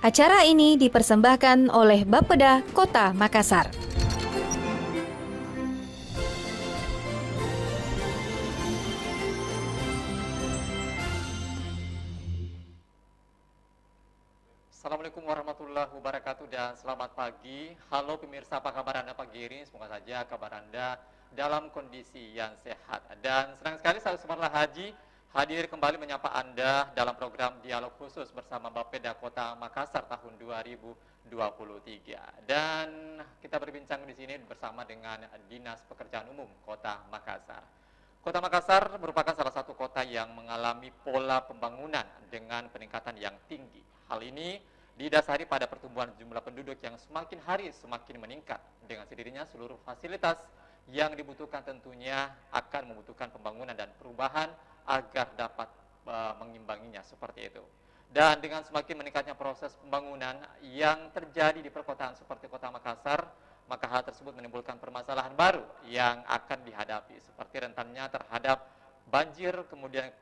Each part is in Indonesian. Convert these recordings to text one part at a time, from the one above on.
Acara ini dipersembahkan oleh Bapeda Kota Makassar. Assalamualaikum warahmatullahi wabarakatuh dan selamat pagi. Halo pemirsa, apa kabar Anda pagi ini? Semoga saja kabar Anda dalam kondisi yang sehat. Dan senang sekali saya Sumarlah Haji hadir kembali menyapa Anda dalam program dialog khusus bersama Bapeda Kota Makassar tahun 2023. Dan kita berbincang di sini bersama dengan Dinas Pekerjaan Umum Kota Makassar. Kota Makassar merupakan salah satu kota yang mengalami pola pembangunan dengan peningkatan yang tinggi. Hal ini didasari pada pertumbuhan jumlah penduduk yang semakin hari semakin meningkat. Dengan sendirinya seluruh fasilitas yang dibutuhkan tentunya akan membutuhkan pembangunan dan perubahan agar dapat mengimbanginya seperti itu. Dan dengan semakin meningkatnya proses pembangunan yang terjadi di perkotaan seperti Kota Makassar, maka hal tersebut menimbulkan permasalahan baru yang akan dihadapi seperti rentannya terhadap banjir, kemudian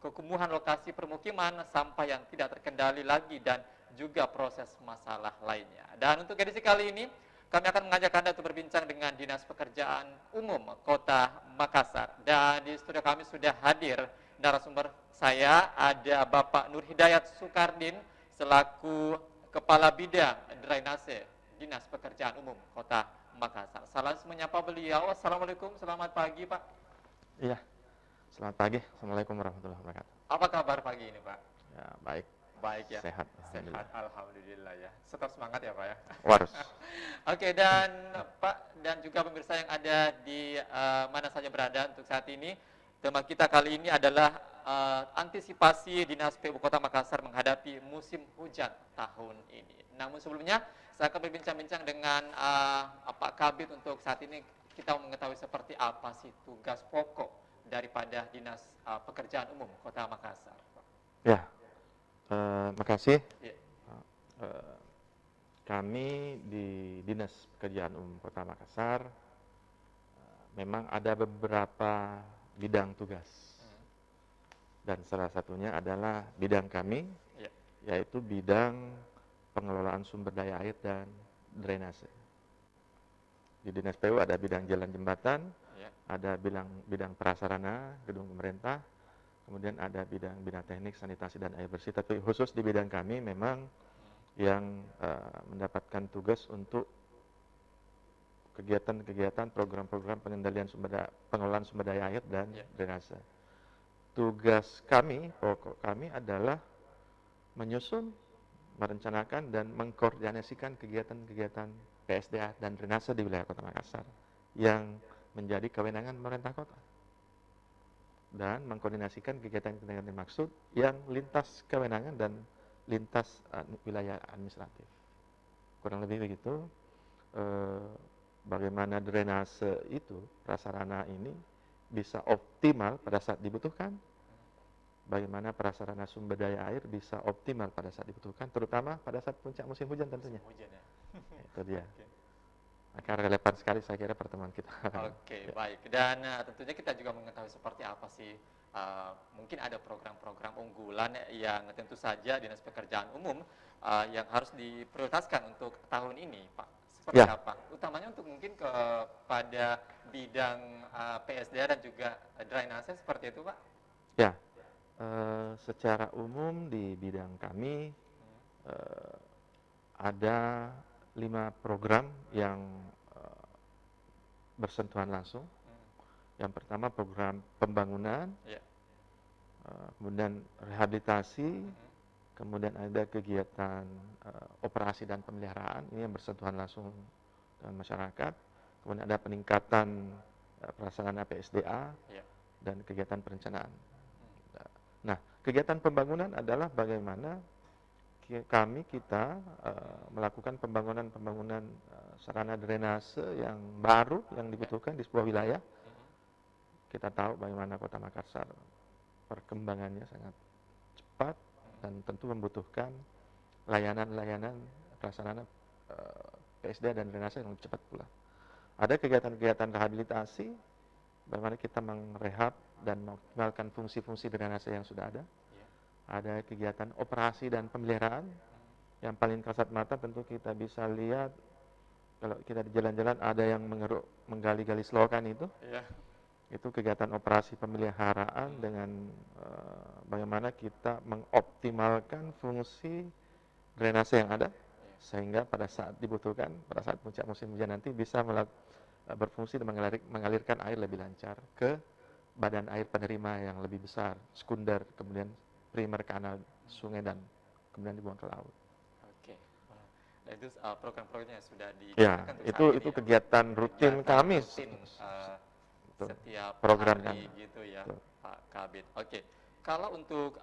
kekumuhan lokasi permukiman, sampah yang tidak terkendali lagi, dan juga proses masalah lainnya. Dan untuk edisi kali ini, kami akan mengajak Anda untuk berbincang dengan Dinas Pekerjaan Umum Kota Makassar. Dan di studio kami sudah hadir narasumber saya, ada Bapak Nur Hidayat Sukardin, selaku Kepala Bidang Drainase Dinas Pekerjaan Umum Kota Makassar. Salam menyapa beliau. Assalamualaikum, selamat pagi Pak. Iya, selamat pagi. Assalamualaikum warahmatullahi wabarakatuh. Apa kabar pagi ini Pak? Ya, baik. Baik ya. Sehat. Sehat, alhamdulillah ya. Tetap semangat ya Pak ya. Harus. Oke, dan Pak dan juga pemirsa yang ada di mana saja berada untuk saat ini, tema kita kali ini adalah antisipasi Dinas PU Kota Makassar menghadapi musim hujan tahun ini. Namun sebelumnya saya akan berbincang-bincang dengan Pak Kabid untuk saat ini kita mau mengetahui seperti apa sih tugas pokok daripada Dinas Pekerjaan Umum Kota Makassar. Ya, makasih. Ya. Kami di Dinas Pekerjaan Umum Kota Makassar memang ada beberapa bidang tugas. Dan salah satunya adalah bidang kami, yaitu bidang pengelolaan sumber daya air dan drainase. Di Dinas PU ada bidang jalan jembatan, ada bidang prasarana gedung pemerintah, kemudian ada bidang teknik, sanitasi dan air bersih. Tapi khusus di bidang kami memang yang mendapatkan tugas untuk kegiatan-kegiatan, program-program pengelolaan sumber daya air dan drainase. Tugas kami, pokok kami adalah menyusun, merencanakan dan mengkoordinasikan kegiatan-kegiatan PSDA dan drainase di wilayah Kota Makassar yang menjadi kewenangan pemerintah kota, dan mengkoordinasikan kegiatan-kegiatan dimaksud yang lintas kewenangan dan lintas wilayah administratif. Kurang lebih begitu. Bagaimana drainase itu, prasarana ini bisa optimal pada saat dibutuhkan, bagaimana prasarana sumber daya air bisa optimal pada saat dibutuhkan, terutama pada saat puncak musim hujan tentunya. Hujan ya. Itu dia. Okay. Maka relevan sekali saya kira pertemuan kita. Oke, baik. Dan tentunya kita juga mengetahui seperti apa sih, mungkin ada program-program unggulan yang tentu saja Dinas Pekerjaan Umum yang harus diprioritaskan untuk tahun ini, Pak. Seperti apa? Utamanya untuk mungkin kepada bidang PSDA dan juga drainase seperti itu, Pak? Ya, secara umum di bidang kami ada 5 program yang bersentuhan langsung. Yang pertama program pembangunan, kemudian rehabilitasi, kemudian ada kegiatan operasi dan pemeliharaan, ini yang bersentuhan langsung dengan masyarakat. Kemudian ada peningkatan prasarana PSDA dan kegiatan perencanaan. Nah, kegiatan pembangunan adalah bagaimana kita melakukan pembangunan sarana drainase yang baru yang dibutuhkan di sebuah wilayah. Kita tahu bagaimana Kota Makassar perkembangannya sangat cepat dan tentu membutuhkan layanan-layanan prasarana PSDA dan drainase yang lebih cepat pula. Ada kegiatan-kegiatan rehabilitasi, bagaimana kita merehab dan mengoptimalkan fungsi-fungsi drainase yang sudah ada. Ada kegiatan operasi dan pemeliharaan, Yang paling kasat mata tentu kita bisa lihat kalau kita di jalan-jalan ada yang menggali-gali selokan Iya. itu kegiatan operasi pemeliharaan dengan bagaimana kita mengoptimalkan fungsi drainase yang ada sehingga pada saat dibutuhkan, pada saat puncak musim hujan nanti bisa berfungsi dan mengalirkan air lebih lancar ke badan air penerima yang lebih besar, sekunder, kemudian primer kanal sungai dan kemudian dibuang ke laut. Oke. Wah. Dan itu program-programnya yang sudah Ya, dijalankan untuk saat itu ini ya. kegiatan rutin Kegiatan kami. rutin, Betul. setiap Program hari kami. gitu ya, Betul. Pak Kabid. Oke. Kalau untuk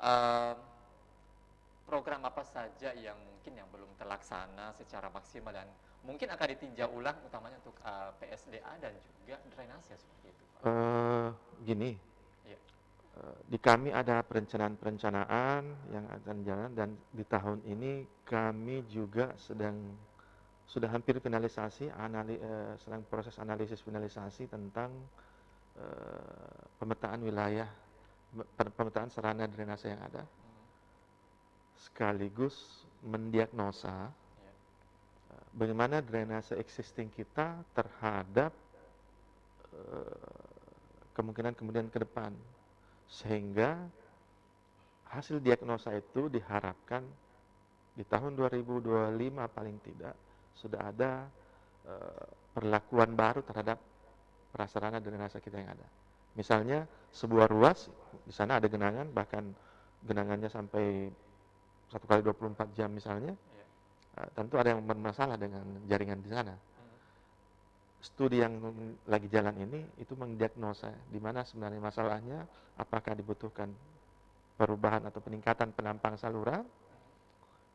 program apa saja yang mungkin yang belum terlaksana secara maksimal dan mungkin akan ditinjau ulang utamanya untuk PSDA dan juga drainase seperti itu, Pak. Gini, Iya. di kami ada perencanaan yang akan jalan dan di tahun ini kami juga sudah hampir finalisasi, sedang proses analisis finalisasi tentang pemetaan wilayah, pemetaan sarana drainase yang ada, sekaligus mendiagnosa Iya. bagaimana drainase existing kita terhadap kemungkinan ke depan, sehingga hasil diagnosa itu diharapkan di tahun 2025 paling tidak sudah ada perlakuan baru terhadap prasarana drainase kita yang ada. Misalnya sebuah ruas di sana ada genangan, bahkan genangannya sampai 1 kali 24 jam misalnya, Iya. tentu ada yang bermasalah dengan jaringan di sana. Studi yang lagi jalan ini itu mendiagnosa di mana sebenarnya masalahnya, apakah dibutuhkan perubahan atau peningkatan penampang saluran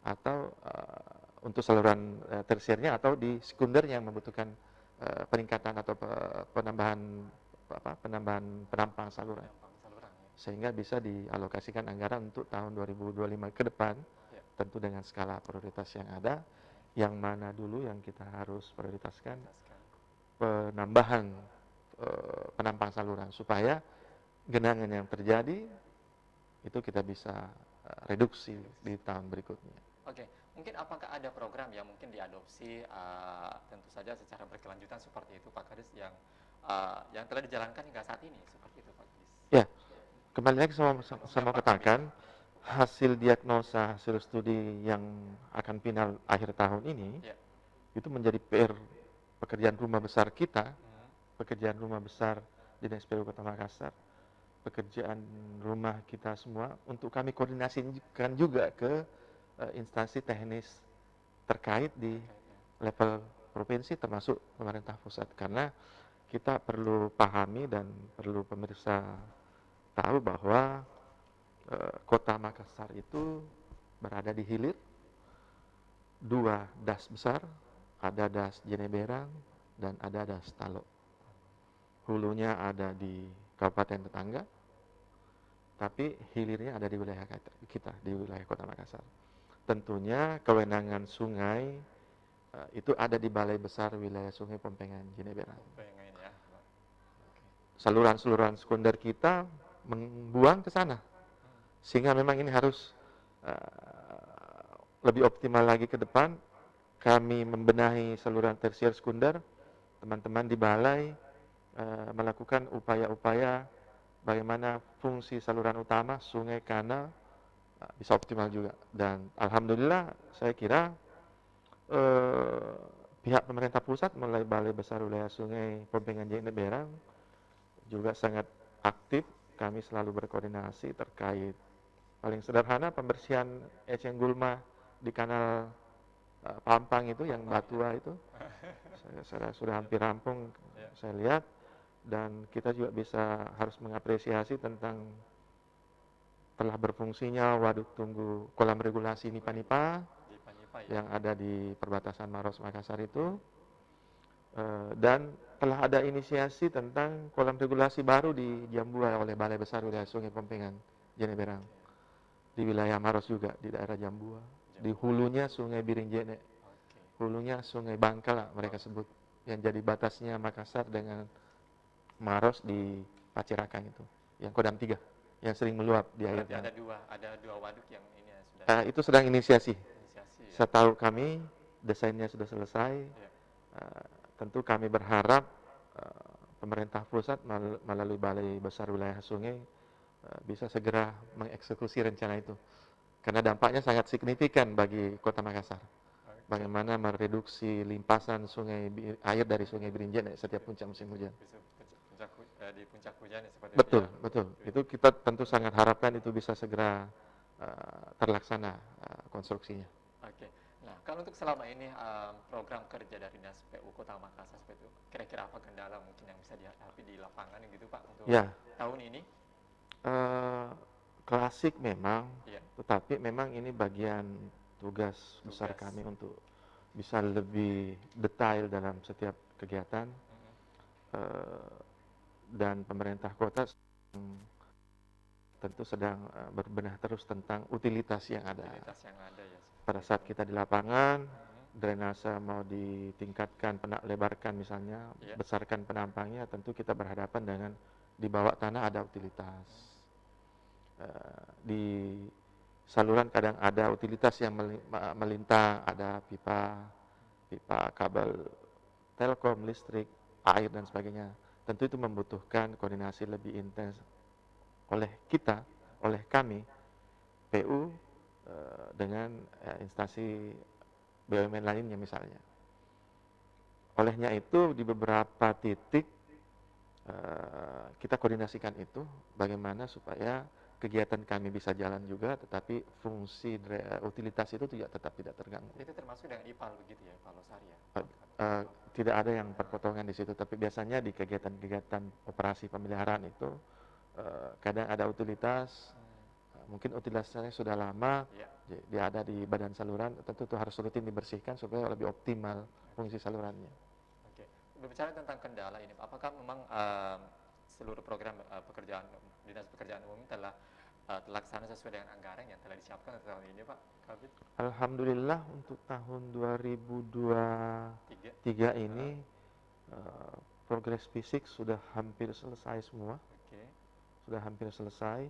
atau untuk saluran tersiernya atau di sekunder yang membutuhkan peningkatan atau penambahan penampang saluran, Penampang saluran ya. sehingga bisa dialokasikan anggaran untuk tahun 2025 ke depan, Ya. tentu dengan skala prioritas yang ada. Yang mana dulu yang kita harus prioritaskan penambahan penampang saluran supaya genangan yang terjadi itu kita bisa reduksi di tahun berikutnya. Oke, mungkin apakah ada program yang mungkin diadopsi tentu saja secara berkelanjutan seperti itu Pak Kadis yang telah dijalankan hingga saat ini seperti itu Pak Kadis? Ya, kembali lagi sama katakan hasil diagnosa, hasil studi yang akan final akhir tahun ini, Ya. itu menjadi PR pekerjaan rumah besar kita, pekerjaan rumah besar Dinas PU Kota Makassar, pekerjaan rumah kita semua untuk kami koordinasikan juga ke instansi teknis terkait di level provinsi termasuk pemerintah pusat, karena kita perlu pahami dan perlu pemirsa tahu bahwa Kota Makassar itu berada di hilir, 2 das besar, ada das Jeneberang dan ada das Talo. Hulunya ada di kabupaten tetangga, tapi hilirnya ada di wilayah kita, di wilayah Kota Makassar. Tentunya kewenangan sungai itu ada di Balai Besar Wilayah Sungai Pompengan Jeneberang. Pengen ya. Saluran-saluran sekunder kita membuang ke sana, sehingga memang ini harus lebih optimal lagi ke depan. Kami membenahi saluran tersier sekunder, teman-teman di balai melakukan upaya-upaya bagaimana fungsi saluran utama, sungai, kanal bisa optimal juga. Dan alhamdulillah saya kira pihak pemerintah pusat mulai Balai Besar Wilayah Sungai Pompengan Jeneberang juga sangat aktif. Kami selalu berkoordinasi terkait paling sederhana pembersihan eceng gulma di kanal Pampang itu yang Batua itu. Saya sudah hampir rampung, saya lihat. Dan kita juga harus mengapresiasi tentang telah berfungsinya waduk tunggu kolam regulasi Nipa-Nipa yang ada di perbatasan Maros Makassar itu, dan telah ada inisiasi tentang kolam regulasi baru di Jambua oleh Balai Besar Wilayah Sungai Pompengan Jeneberang di wilayah Maros juga, di daerah Jambua, di hulunya Sungai Biring Jene, hulunya Sungai Bangka lah mereka sebut, yang jadi batasnya Makassar dengan Maros di Pacirakan itu, yang Kodam 3 yang sering meluap di air. Ada dua waduk yang ini sudah Itu sedang inisiasi Setahu kami desainnya sudah selesai. Iya. Tentu kami berharap pemerintah pusat melalui Balai Besar Wilayah Sungai bisa segera mengeksekusi rencana itu. Karena dampaknya sangat signifikan bagi Kota Makassar. Bagaimana mereduksi limpasan air dari Sungai Berinjen setiap puncak musim hujan. Di puncak hujan seperti Betul, itu ya. betul. Itu kita tentu sangat harapkan itu bisa segera terlaksana konstruksinya. Oke. Nah, kalau untuk selama ini program kerja dari Dinas PU Kota Makassar seperti itu, kira-kira apa kendala mungkin yang bisa dihadapi di lapangan gitu Pak untuk Ya, tahun ini? klasik memang, Iya. tetapi memang ini bagian tugas besar Tugas. kami untuk bisa lebih detail dalam setiap kegiatan. Dan pemerintah kota tentu sedang berbenah terus tentang utilitas yang ada. Utilitas yang ada ya. Pada saat kita di lapangan, drainase mau ditingkatkan, lebarkan misalnya, Iya. besarkan penampangnya, tentu kita berhadapan dengan di bawah tanah ada utilitas. Di saluran kadang ada utilitas yang melintang, ada pipa kabel telkom, listrik, air dan sebagainya. Tentu itu membutuhkan koordinasi lebih intens oleh kita, oleh kami, PU, dengan instansi BUMN lainnya misalnya. Olehnya itu di beberapa titik kita koordinasikan itu bagaimana supaya kegiatan kami bisa jalan juga, tetapi fungsi utilitas itu tetap tidak terganggu. Itu termasuk dengan IPAL begitu ya, Pak Losari ya? Tidak ada yang perpotongan di situ, tapi biasanya di kegiatan-kegiatan operasi pemeliharaan itu kadang ada utilitas, mungkin utilitasnya sudah lama, Iya. dia ada di badan saluran, tentu itu harus rutin dibersihkan supaya lebih optimal fungsi salurannya. Oke. Berbicara tentang kendala ini, apakah memang seluruh program Dinas Pekerjaan Umum telah terlaksana sesuai dengan anggaran yang telah disiapkan untuk tahun ini, Pak Kabid? Alhamdulillah untuk tahun 2023 ini progres fisik sudah hampir selesai semua. Oke. Sudah hampir selesai.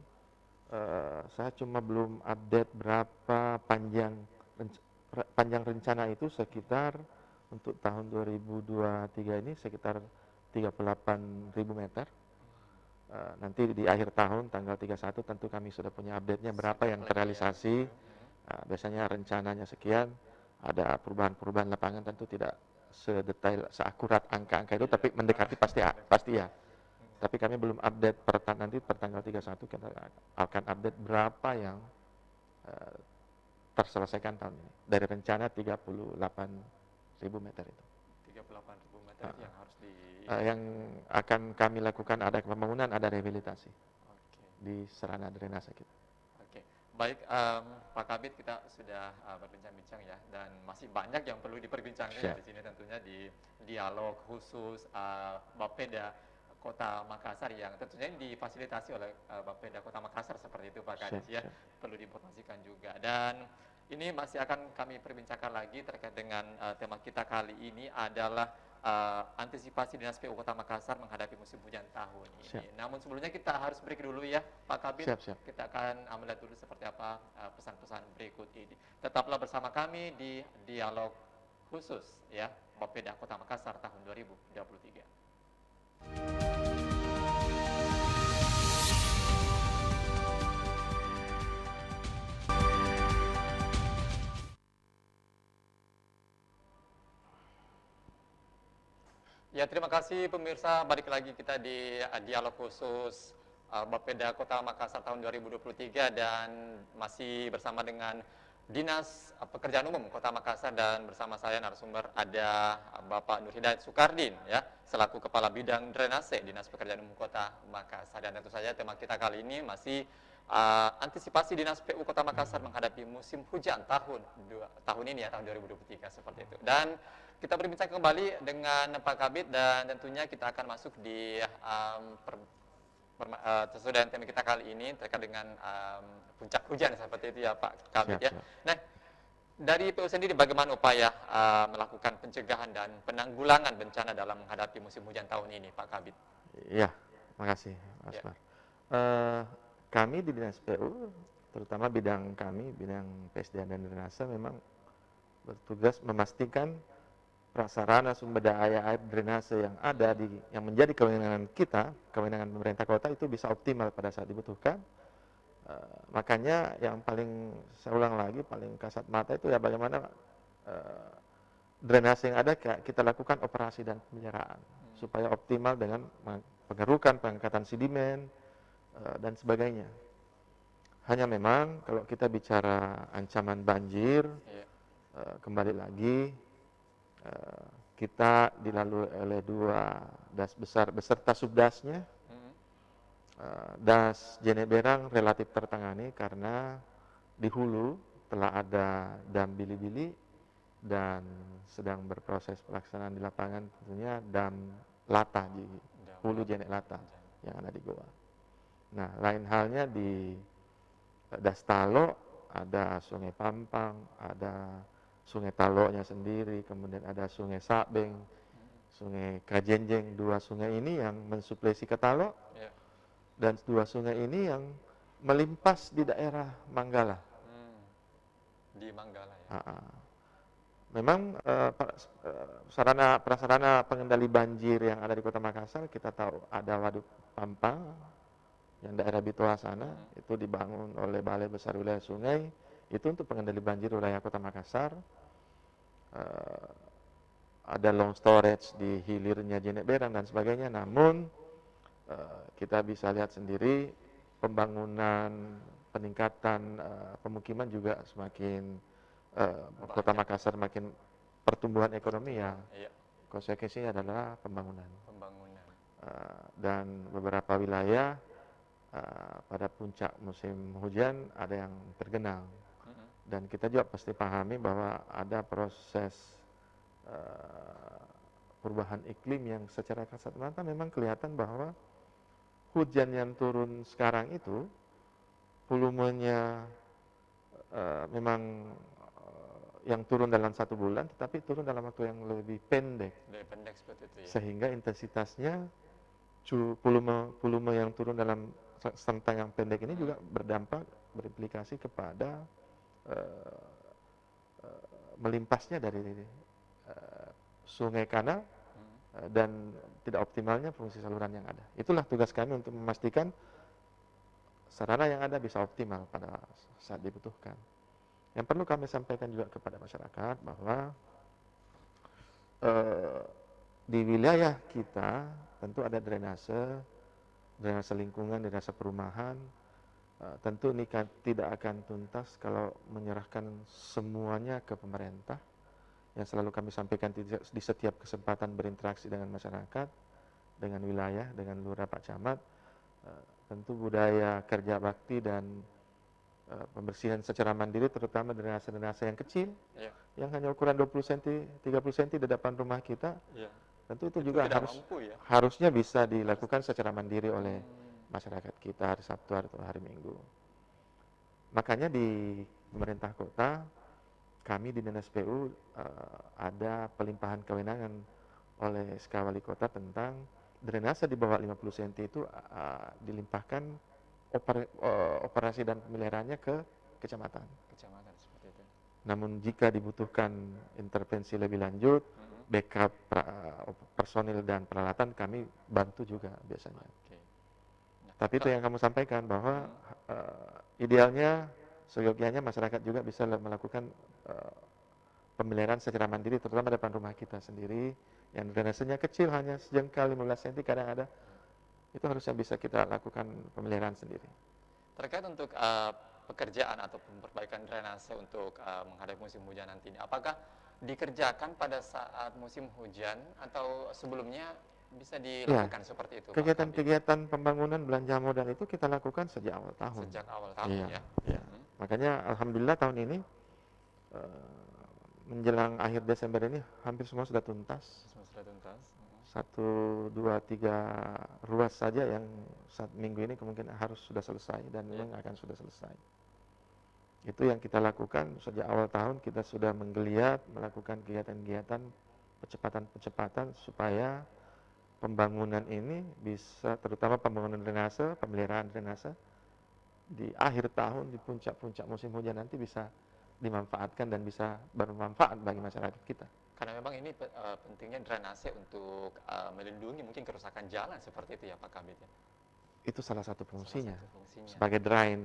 Saya cuma belum update berapa panjang rencana itu, sekitar untuk tahun 2023 ini sekitar 38.000 meter. Nanti di akhir tahun tanggal 31 tentu kami sudah punya update-nya berapa yang terrealisasi. Biasanya rencananya sekian, ada perubahan-perubahan lapangan tentu tidak sedetail, seakurat angka-angka itu, tapi mendekati pasti ya. Tapi kami belum update nanti per tanggal 31 kita akan update berapa yang terselesaikan tahun ini. Dari rencana 38.000 meter itu. 38.000 meter yang harus yang akan kami lakukan ada pembangunan, ada rehabilitasi di sarana drainase kita. Oke. Baik, Pak Kabid, kita sudah berbincang-bincang ya, dan masih banyak yang perlu diperbincangkan ya di sini tentunya di dialog khusus Bapeda Kota Makassar yang tentunya difasilitasi oleh Bapeda Kota Makassar seperti itu Pak Kadis ya. Perlu diinformasikan juga, dan ini masih akan kami perbincangkan lagi terkait dengan tema kita kali ini adalah antisipasi Dinas PU Kota Makassar menghadapi musim hujan tahun ini. Siap. Namun sebelumnya kita harus break dulu ya Pak Kabid. Siap. Kita akan melihat dulu seperti apa pesan-pesan berikut ini. Tetaplah bersama kami di dialog khusus ya Bapeda Kota Makassar tahun 2023. Ya, terima kasih pemirsa, balik lagi kita di dialog khusus Bapeda Kota Makassar tahun 2023 dan masih bersama dengan Dinas Pekerjaan Umum Kota Makassar, dan bersama saya narasumber ada Bapak Nur Hidayat Sukardin ya, selaku Kepala Bidang Drainase Dinas Pekerjaan Umum Kota Makassar. Dan tentu saja tema kita kali ini masih antisipasi Dinas PU Kota Makassar menghadapi musim hujan tahun ini ya, tahun 2023 seperti itu. Dan kita berbincang kembali dengan Pak Kabid, dan tentunya kita akan masuk di sesuai dengan tema kita kali ini terkait dengan puncak hujan seperti itu ya Pak Kabid ya. Nah, dari PU sendiri bagaimana upaya melakukan pencegahan dan penanggulangan bencana dalam menghadapi musim hujan tahun ini Pak Kabid? Iya, makasih Mas Mar. Kami di Dinas PU, terutama bidang PSDA dan Drainase memang bertugas memastikan prasarana sumber daya air drainase yang ada yang menjadi kewenangan kita, kewenangan pemerintah kota itu bisa optimal pada saat dibutuhkan. Makanya yang paling saya ulang lagi paling kasat mata itu ya bagaimana drainase yang ada kita lakukan operasi dan pemeliharaan supaya optimal dengan pengerukan, pengangkatan sedimen dan sebagainya. Hanya memang kalau kita bicara ancaman banjir, kembali lagi kita dilalui oleh 2 das besar beserta subdasnya. Das Jenek Berang relatif tertangani karena di hulu telah ada dam Bili-Bili dan sedang berproses pelaksanaan di lapangan tentunya dam Lata di hulu Jenek Lata yang ada di Goa. Nah, lain halnya di Das Talo ada Sungai Pampang, ada Sungai Talonya sendiri, kemudian ada Sungai Sabeng, Sungai Kajenjeng. 2 sungai ini yang mensuplai si Ketalo, dan 2 sungai ini yang melimpas di daerah Manggala. Di Manggala ya. Memang prasarana pengendali banjir yang ada di Kota Makassar, kita tahu ada Waduk Pampang yang daerah Bitoa sana, itu dibangun oleh Balai Besar Wilayah Sungai, itu untuk pengendali banjir wilayah Kota Makassar. Ada long storage di hilirnya Jenek Berang dan sebagainya. Namun kita bisa lihat sendiri pembangunan, peningkatan pemukiman juga semakin Kota Makassar makin pertumbuhan ekonomi ya. Konsekuensinya adalah pembangunan. Dan beberapa wilayah pada puncak musim hujan ada yang tergenang. Dan kita juga pasti pahami bahwa ada proses perubahan iklim yang secara kasat mata memang kelihatan bahwa hujan yang turun sekarang itu volumenya memang yang turun dalam 1 bulan, tetapi turun dalam waktu yang lebih pendek. Lebih pendek seperti itu ya. Sehingga intensitasnya volume yang turun dalam rentang yang pendek ini juga berdampak, berimplikasi kepada melimpasnya dari sungai kanal dan tidak optimalnya fungsi saluran yang ada. Itulah tugas kami untuk memastikan sarana yang ada bisa optimal pada saat dibutuhkan. Yang perlu kami sampaikan juga kepada masyarakat bahwa di wilayah kita tentu ada drainase lingkungan, drainase perumahan. Tentu ini tidak akan tuntas kalau menyerahkan semuanya ke pemerintah. Yang selalu kami sampaikan di setiap kesempatan berinteraksi dengan masyarakat, dengan wilayah, dengan lurah Pak Camat, tentu budaya kerja bakti dan pembersihan secara mandiri, terutama drainase yang kecil, yang hanya ukuran 20 cm, 30 cm di depan rumah kita, tentu itu juga harusnya bisa dilakukan secara mandiri oleh masyarakat kita hari Sabtu atau hari Minggu. Makanya di pemerintah kota, kami di Dinas PU ada pelimpahan kewenangan oleh SK Wali Kota tentang drainase di bawah 50 cm itu dilimpahkan operasi dan pemeliharaannya ke kecamatan. Seperti itu. Namun jika dibutuhkan intervensi lebih lanjut, backup personil dan peralatan kami bantu juga biasanya. Tapi itu yang kamu sampaikan bahwa idealnya seyogianya masyarakat juga bisa melakukan pemeliharaan secara mandiri, terutama depan rumah kita sendiri yang drainasenya kecil, hanya sejengkal 15 cm kadang ada, itu harusnya bisa kita lakukan pemeliharaan sendiri. Terkait untuk pekerjaan atau perbaikan drainase untuk menghadapi musim hujan nanti ini, apakah dikerjakan pada saat musim hujan atau sebelumnya bisa dilakukan seperti itu? Kegiatan-kegiatan pembangunan belanja modal itu kita lakukan sejak awal tahun. Ya. Makanya alhamdulillah tahun ini menjelang akhir Desember ini hampir semua sudah tuntas. 1, 2, 3 ruas saja yang saat minggu ini kemungkinan harus sudah selesai dan memang akan sudah selesai. Itu yang kita lakukan sejak awal tahun, kita sudah menggeliat melakukan kegiatan-kegiatan percepatan supaya pembangunan ini bisa, terutama pembangunan drainase, pemeliharaan drainase di akhir tahun, di puncak-puncak musim hujan nanti bisa dimanfaatkan dan bisa bermanfaat bagi masyarakat kita. Karena memang ini pentingnya drainase untuk melindungi mungkin kerusakan jalan seperti itu ya Pak Kabit ya. Itu salah satu fungsinya, Salah satu fungsinya. sebagai drain,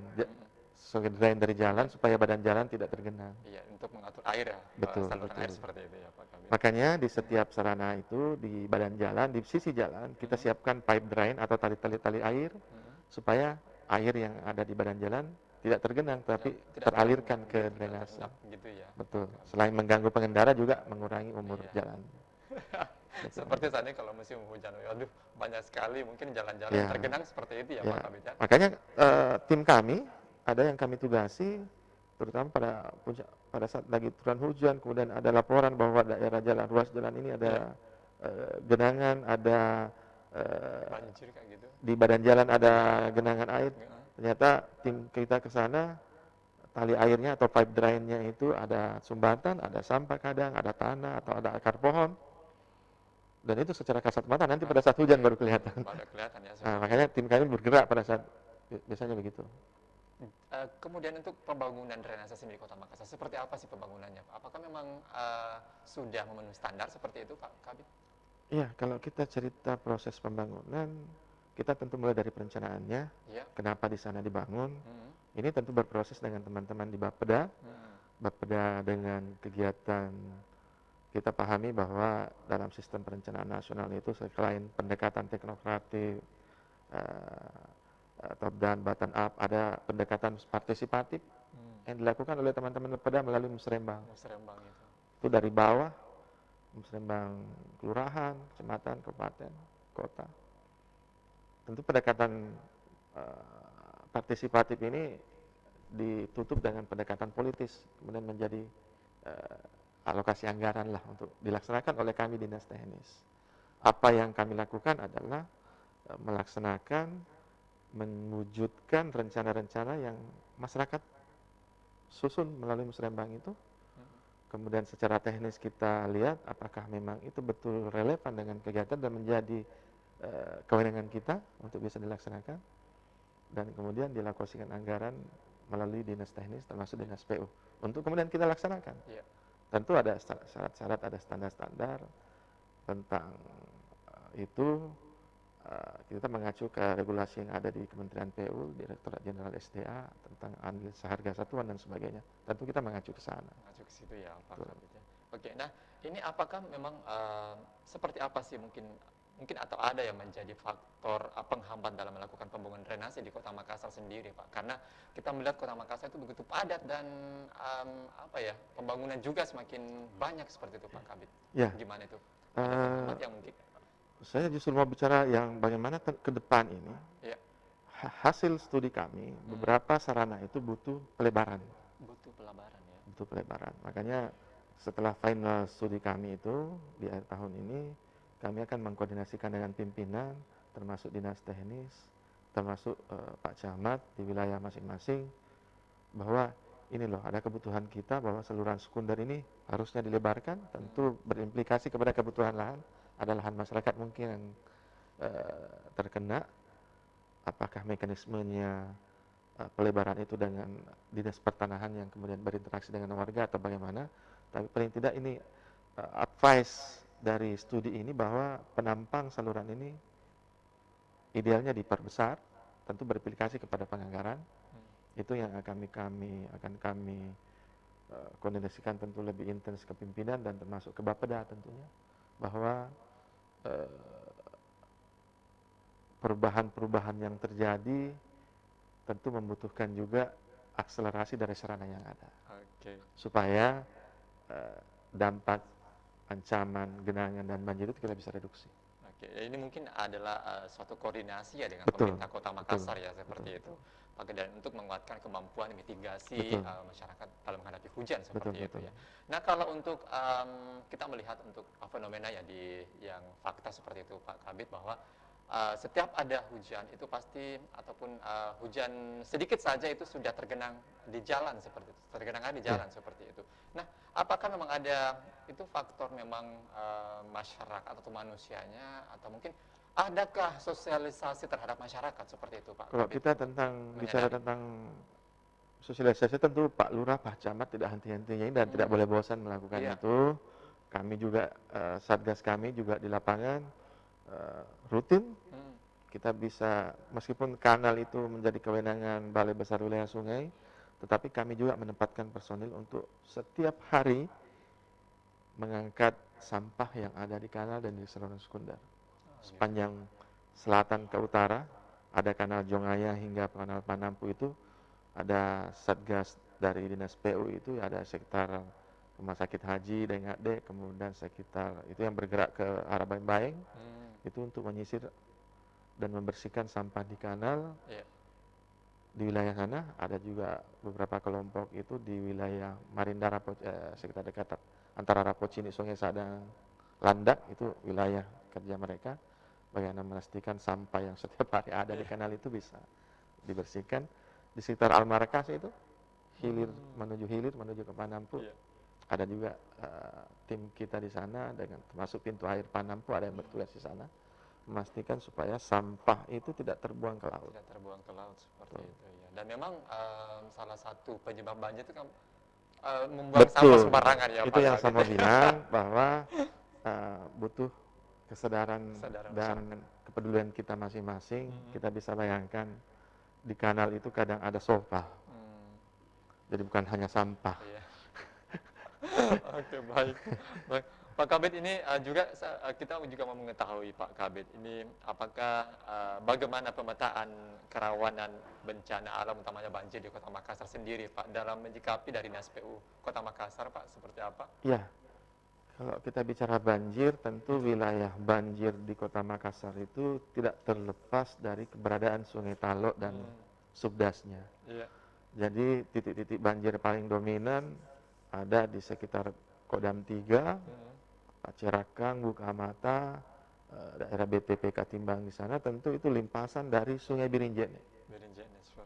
sebagai drain dari jalan supaya badan jalan tidak tergenang. Iya, untuk mengatur air ya, Betul, saluran betul. air seperti itu ya Pak Kabit. Makanya di setiap sarana itu, di badan jalan, di sisi jalan, kita siapkan pipe drain atau tali-tali air, supaya air yang ada di badan jalan tidak tergenang, tapi Tidak teralirkan terendap, ke tidak drainase. terendap gitu ya. Betul. Selain mengganggu pengendara juga mengurangi umur Iya. jalan. Betul. Seperti saat ini kalau musim hujan, aduh banyak sekali mungkin jalan-jalan Ya. tergenang seperti itu ya, Ya. Pak Kabit ya. Makanya tim kami ada yang kami tugasi, terutama pada saat lagi turun hujan, kemudian ada laporan bahwa daerah jalan, ruas jalan ini ada genangan, ada Banjir kayak gitu. di badan jalan ada genangan air. Heeh. Ternyata tim kita ke sana, tali airnya atau pipe drainnya itu ada sumbatan, ada sampah kadang, ada tanah atau ada akar pohon. Dan itu secara kasat mata nanti pada saat hujan baru kelihatan. Pada kelihatan ya. Nah, makanya tim kami bergerak pada saat biasanya begitu. Kemudian untuk pembangunan drainase sendiri Kota Makassar, seperti apa sih pembangunannya, Pak? Apakah memang sudah memenuhi standar seperti itu, Pak Kabit? Iya, kalau kita cerita proses pembangunan, kita tentu mulai dari perencanaannya, Iya. kenapa di sana dibangun. Hmm. Ini tentu berproses dengan teman-teman di Bapeda. Bapeda dengan kegiatan, kita pahami bahwa dalam sistem perencanaan nasional itu selain pendekatan teknokratik, top down, bottom up, ada pendekatan partisipatif yang dilakukan oleh teman-teman Bapeda melalui musrembang. Musrembang itu. Itu dari bawah, musrembang kelurahan, kecamatan, kabupaten, kota. Tentu pendekatan partisipatif ini ditutup dengan pendekatan politis, kemudian menjadi alokasi anggaran lah untuk dilaksanakan oleh kami dinas teknis. Apa yang kami lakukan adalah melaksanakan, mewujudkan rencana-rencana yang masyarakat susun melalui musrembang itu. Kemudian secara teknis kita lihat apakah memang itu betul relevan dengan kegiatan dan menjadi kewenangan kita untuk bisa dilaksanakan. Dan kemudian dilokasikan anggaran melalui dinas teknis termasuk dinas PU untuk kemudian kita laksanakan. Iya. Tentu ada syarat-syarat, ada standar-standar tentang itu. Kita mengacu ke regulasi yang ada di Kementerian PU, Direktorat Jenderal SDA tentang analisa harga satuan dan sebagainya. Tentu kita mengacu ke sana. Mengacu ke situ ya, Pak Kabit ya. Oke, nah ini apakah memang seperti apa sih mungkin atau ada yang menjadi faktor penghambat dalam melakukan pembangunan drainase di Kota Makassar sendiri, Pak? Karena kita melihat Kota Makassar itu begitu padat dan pembangunan juga semakin banyak seperti itu, Pak Kabit. Ya. Gimana itu? Ada penghambat yang mungkin? Saya justru mau bicara yang bagaimana ke depan ini. Ya. Hasil studi kami, beberapa sarana itu butuh pelebaran. Butuh pelebaran ya. Butuh pelebaran. Makanya setelah final studi kami itu di akhir tahun ini, kami akan mengkoordinasikan dengan pimpinan, termasuk dinas teknis, termasuk Pak Camat di wilayah masing-masing, bahwa ini loh ada kebutuhan kita bahwa saluran sekunder ini harusnya dilebarkan, tentu berimplikasi kepada kebutuhan lahan. Ada lahan masyarakat mungkin yang terkena, apakah mekanismenya pelebaran itu dengan dinas pertanahan yang kemudian berinteraksi dengan warga atau bagaimana. Tapi paling tidak ini advice dari studi ini bahwa penampang saluran ini idealnya diperbesar, tentu berimplikasi kepada penganggaran. Itu yang akan kami koordinasikan tentu lebih intens ke pimpinan dan termasuk ke Bapeda tentunya, bahwa perubahan-perubahan yang terjadi tentu membutuhkan juga akselerasi dari sarana yang ada. Supaya dampak ancaman genangan dan banjir itu kita bisa reduksi. Oke, ini mungkin adalah suatu koordinasi ya dengan Betul, pemerintah Kota Makassar betul, ya seperti betul. itu. Dan untuk menguatkan kemampuan mitigasi masyarakat dalam menghadapi hujan seperti itu ya. Nah, kalau untuk kita melihat untuk fenomena ya yang fakta seperti itu Pak Kabit, bahwa setiap ada hujan itu pasti ataupun hujan sedikit saja itu sudah tergenang di jalan seperti itu, tergenang di jalan seperti itu. Nah, apakah memang ada itu faktor memang masyarakat atau manusianya, atau mungkin adakah sosialisasi terhadap masyarakat seperti itu, Pak? Kalau Kabit, kita bicara menyadari. tentang sosialisasi tentu Pak Lurah, Pak Camat tidak henti-hentinya dan tidak boleh bosan melakukan Iya. itu. Kami juga, Satgas kami juga di lapangan rutin kita bisa, meskipun kanal itu menjadi kewenangan Balai Besar Wilayah Sungai, tetapi kami juga menempatkan personil untuk setiap hari mengangkat sampah yang ada di kanal dan di saluran sekunder. Sepanjang selatan ke utara, ada kanal Jongaya hingga kanal Panampu itu, ada Satgas dari Dinas PU itu, ada sekitar Rumah Sakit Haji, Dengade, kemudian sekitar itu yang bergerak ke arah Baeng-Baeng, itu untuk menyisir dan membersihkan sampah di kanal. Iya. Di wilayah sana ada juga beberapa kelompok itu di wilayah Marinda, sekitar dekat antara Rapocini, Sungai Sadang, Landak, itu wilayah kerja mereka. Bagaimana memastikan sampah yang setiap hari ada di kanal itu bisa dibersihkan. Di sekitar Almarakas itu hilir menuju ke Panampu. Iya. Ada juga tim kita di sana dengan termasuk pintu air Panampu ada yang bertugas di sana memastikan supaya sampah itu tidak terbuang ke laut. Tidak terbuang ke laut seperti itu ya. Dan memang salah satu penyebab banjir itu kan membuang sampah sembarangan ya Itu Pak. yang Ya, saya mau gitu. bilang bahwa butuh kesadaran Kesadaran dan kepedulian kita masing-masing. Kita bisa bayangkan di kanal itu kadang ada sofa. Jadi bukan hanya sampah. Iya. Oke, baik. Baik. Pak Kabid, ini juga kita juga mau mengetahui Pak Kabid, ini apakah bagaimana pemetaan kerawanan bencana alam utamanya banjir di Kota Makassar sendiri Pak, dalam menyikapi dari Dinas PU Kota Makassar Pak, seperti apa? Ya, kalau kita bicara banjir, tentu wilayah banjir di Kota Makassar itu tidak terlepas dari keberadaan Sungai Talok dan subdasnya. Iya. Jadi titik-titik banjir paling dominan ada di sekitar Kodam 3, Pacirakang, Bukamata, daerah BTP Katimbang di sana, tentu itu limpasan dari Sungai Birinjene Seperti itu.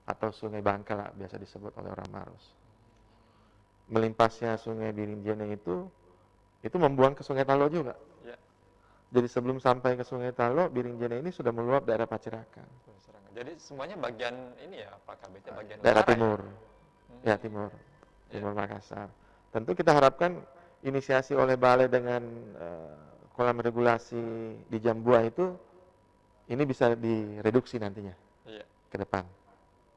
atau Sungai Bangka biasa disebut oleh orang Maros. Melimpasnya Sungai Birinjene itu membuang ke Sungai Talok juga. Ya. Jadi sebelum sampai ke Sungai Talok, Birinjene ini sudah meluap daerah Pacirakang. Jadi semuanya bagian ini ya Pak Kabid, bagian daerah utara timur. Ya, timur Makassar. Tentu kita harapkan inisiasi oleh Balai dengan kolam regulasi di Jambuah itu ini bisa direduksi nantinya ke depan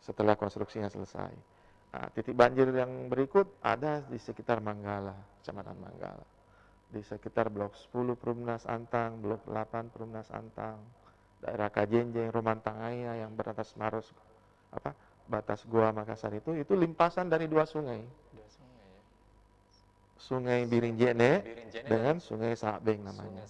setelah konstruksinya selesai. Nah, titik banjir yang berikut ada di sekitar Manggala, Kecamatan Manggala, di sekitar Blok 10 Perumnas Antang, Blok 8 Perumnas Antang, daerah Kajenjeng, Romantangaya yang beratas Maros, batas Goa Makassar itu limpasan dari dua sungai. Sungai Birinjene dengan Sungai Sabeng namanya.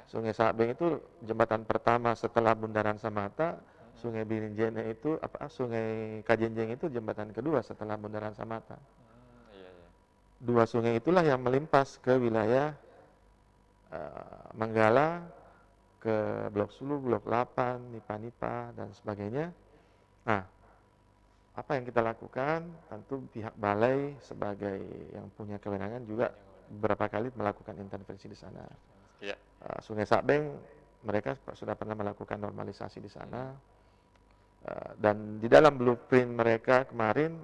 Sungai Sabeng itu jembatan pertama setelah Bundaran Samata. Sungai Birinjene itu Sungai Kajenjeng itu jembatan kedua setelah Bundaran Samata. Dua sungai itulah yang melimpas ke wilayah Manggala, ke Blok 10, Blok 8, Nipa-Nipa dan sebagainya. Nah, apa yang kita lakukan? Tentu pihak balai sebagai yang punya kewenangan juga beberapa kali melakukan intervensi di sana. Iya. Sungai Sabeng mereka sudah pernah melakukan normalisasi di sana. Dan di dalam blueprint mereka kemarin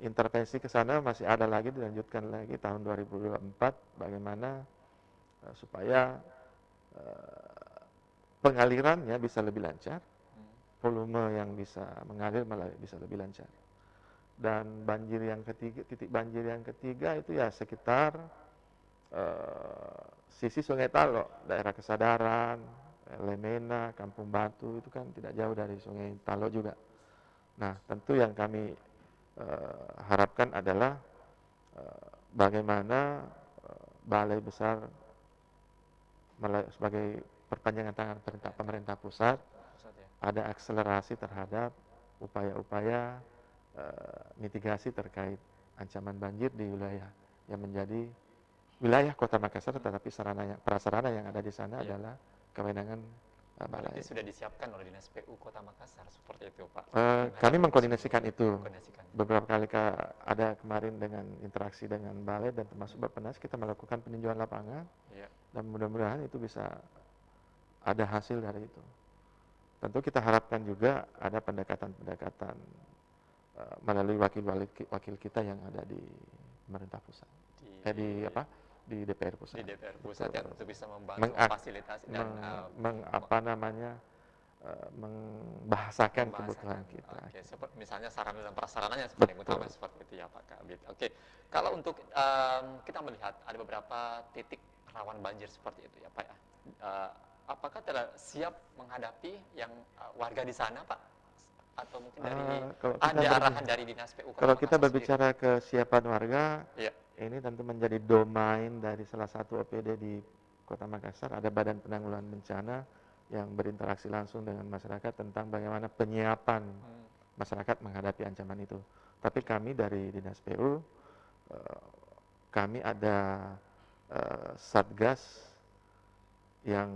intervensi ke sana masih ada lagi, dilanjutkan lagi tahun 2024 bagaimana supaya pengalirannya bisa lebih lancar. Volume yang bisa mengalir malah bisa lebih lancar. Dan banjir yang ketiga, titik banjir yang ketiga itu ya sekitar sisi Sungai Talok, daerah Kesadaran, Lemena, Kampung Batu itu kan tidak jauh dari Sungai Talok juga. Nah, tentu yang kami harapkan adalah bagaimana Balai Besar sebagai perpanjangan tangan pemerintah pusat ada akselerasi terhadap upaya-upaya mitigasi terkait ancaman banjir di wilayah yang menjadi wilayah Kota Makassar, tetapi prasarana yang ada di sana adalah kewenangan Balai. Berarti sudah disiapkan oleh Dinas PU Kota Makassar seperti itu Pak? Kami mengkoordinasikan itu. Beberapa kali ada kemarin dengan interaksi dengan Balai dan termasuk Bappenas kita melakukan peninjauan lapangan dan mudah-mudahan itu bisa ada hasil dari itu. Tentu kita harapkan juga ada pendekatan-pendekatan melalui wakil kita yang ada di pemerintah pusat, di DPR pusat. Di DPR pusat yang untuk bisa membantu Mengak- fasilitasi dan membahasakan kebutuhan kita. Oke, seperti misalnya sarana dan prasarananya seperti yang utama seperti itu ya Pak Kabid. Oke, kalau untuk kita melihat ada beberapa titik rawan banjir seperti itu ya Pak ya. Apakah telah siap menghadapi yang warga di sana Pak? Atau mungkin dari ada arahan dari Dinas PU Kota Kalau kita Makassar berbicara kesiapan warga, sendiri? ini tentu menjadi domain dari salah satu OPD di Kota Makassar. Ada Badan Penanggulangan Bencana yang berinteraksi langsung dengan masyarakat tentang bagaimana penyiapan masyarakat menghadapi ancaman itu. Tapi kami dari Dinas PU, kami ada satgas yang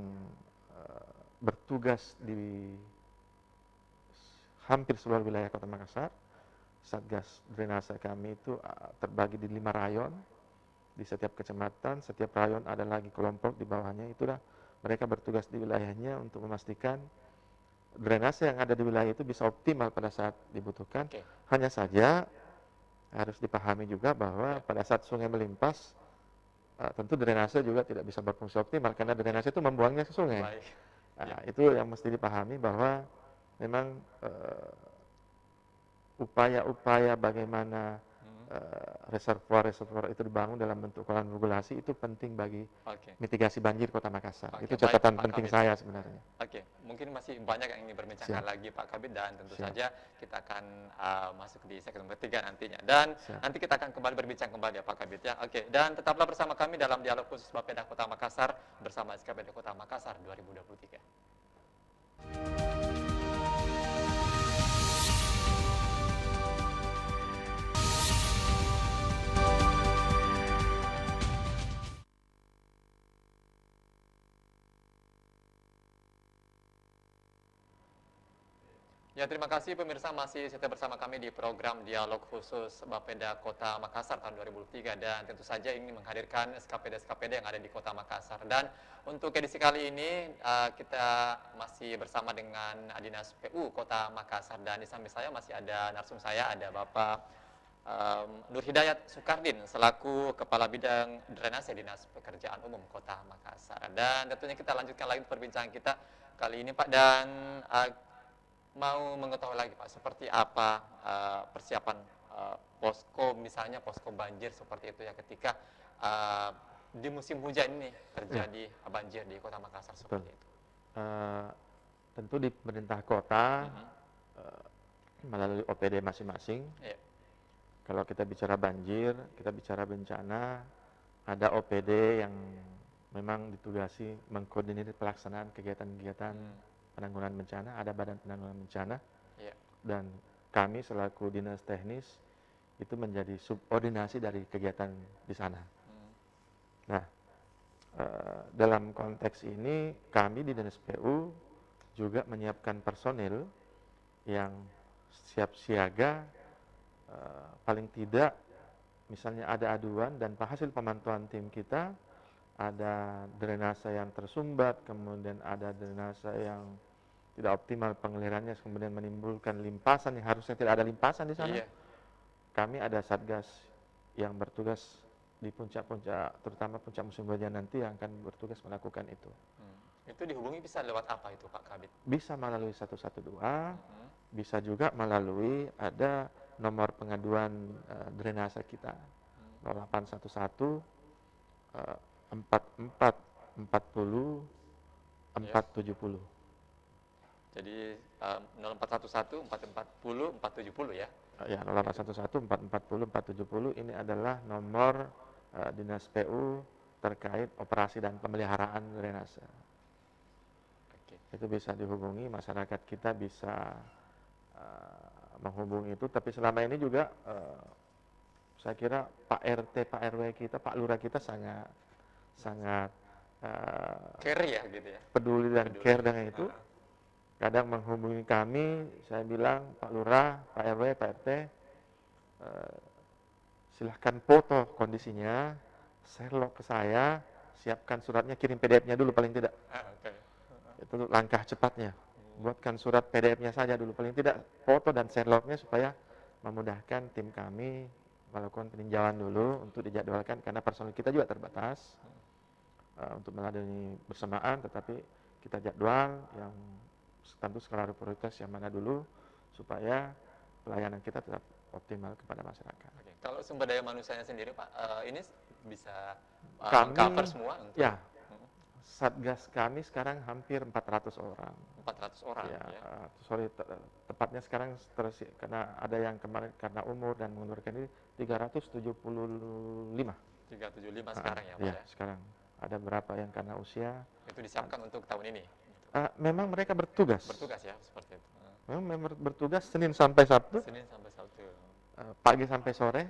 bertugas di hampir seluruh wilayah Kota Makassar. Satgas drainase kami itu terbagi di 5 rayon. Di setiap kecamatan, setiap rayon ada lagi kelompok di bawahnya. Itulah mereka bertugas di wilayahnya untuk memastikan drainase yang ada di wilayah itu bisa optimal pada saat dibutuhkan. Oke. Hanya saja harus dipahami juga bahwa pada saat sungai melimpas, tentu drainase juga tidak bisa berfungsi optimal karena drainase itu membuangnya ke sungai. Baik. Nah, itu yang mesti dipahami bahwa memang upaya-upaya bagaimana reservoir-reservoir itu dibangun dalam bentuk kolam regulasi itu penting bagi Oke. mitigasi banjir Kota Makassar. Oke, Itu baik, catatan Pak penting Kabid. saya sebenarnya. Oke, mungkin masih banyak yang ingin berbincangkan Siap. lagi Pak Kabid dan tentu Siap. saja kita akan masuk di segmen ketiga nantinya dan Siap. nanti kita akan kembali berbincang kembali ya Pak Kabid ya. Oke, dan tetaplah bersama kami dalam dialog khusus Bapeda Kota Makassar bersama SKPD Kota Makassar 2023. Ya, terima kasih pemirsa masih setia bersama kami di program Dialog Khusus Bapeda Kota Makassar tahun 2003 dan tentu saja ini menghadirkan SKPD-SKPD yang ada di Kota Makassar. Dan untuk edisi kali ini kita masih bersama dengan Dinas PU Kota Makassar dan di samping saya masih ada narsum saya, ada Bapak Nur Hidayat Sukardin selaku Kepala Bidang Drainase Dinas Pekerjaan Umum Kota Makassar. Dan tentunya kita lanjutkan lagi perbincangan kita kali ini Pak dan mau mengetahui lagi Pak, seperti apa persiapan posko, misalnya posko banjir seperti itu ya ketika di musim hujan ini terjadi banjir di Kota Makassar seperti itu. Tentu di pemerintah kota melalui OPD masing-masing. Iya. Kalau kita bicara banjir, kita bicara bencana, ada OPD yang memang ditugasi mengkoordinir pelaksanaan kegiatan-kegiatan penanggulangan bencana, ada Badan Penanggulangan Bencana, dan kami selaku dinas teknis itu menjadi subordinasi dari kegiatan di sana. Nah, dalam konteks ini kami di Dinas PU juga menyiapkan personil yang siap siaga, paling tidak misalnya ada aduan dan hasil pemantauan tim kita, ada drainase yang tersumbat, kemudian ada drainase yang tidak optimal pengalirannya, kemudian menimbulkan limpasan yang harusnya tidak ada limpasan di sana. Iya. Kami ada satgas yang bertugas di puncak-puncak, terutama puncak musim hujan nanti yang akan bertugas melakukan itu. Itu dihubungi bisa lewat apa itu Pak Kabid? Bisa melalui 112, bisa juga melalui ada nomor pengaduan drainase kita 0811 44 40 470. Jadi 0411 4440 470 ya. Ya, 0811 440 470 ini adalah nomor Dinas PU terkait operasi dan pemeliharaan drainase. Oke. Itu bisa dihubungi, masyarakat kita bisa menghubungi itu, tapi selama ini juga saya kira Pak RT, Pak RW kita, Pak Lurah kita sangat Care ya gitu ya. peduli dan care dengan itu. Kadang menghubungi kami, saya bilang Pak Lurah, Pak RW, Pak RT, silahkan foto kondisinya, share log ke saya, siapkan suratnya, kirim PDF-nya dulu paling tidak. Oke. Itu langkah cepatnya. Buatkan surat PDF-nya saja dulu paling tidak, foto dan share log-nya supaya memudahkan tim kami melakukan peninjauan dulu untuk dijadwalkan karena personil kita juga terbatas untuk meladeni bersamaan, tetapi kita jadwal yang tentu skala prioritas yang mana dulu supaya pelayanan kita tetap optimal kepada masyarakat. Oke. Kalau sumber daya manusianya sendiri Pak, ini bisa Kami, cover semua untuk ya, Satgas kami sekarang hampir 400 orang. 400 orang Ya, ya. tepatnya sekarang karena ada yang kemarin karena umur dan mengundurkan diri 375. 375 sekarang ya Pak Ya, ya. sekarang ada berapa yang karena usia. Itu disiapkan untuk tahun ini. Memang mereka bertugas. Bertugas ya seperti itu. Memang bertugas Senin sampai Sabtu, Senin sampai Sabtu. pagi sampai sore.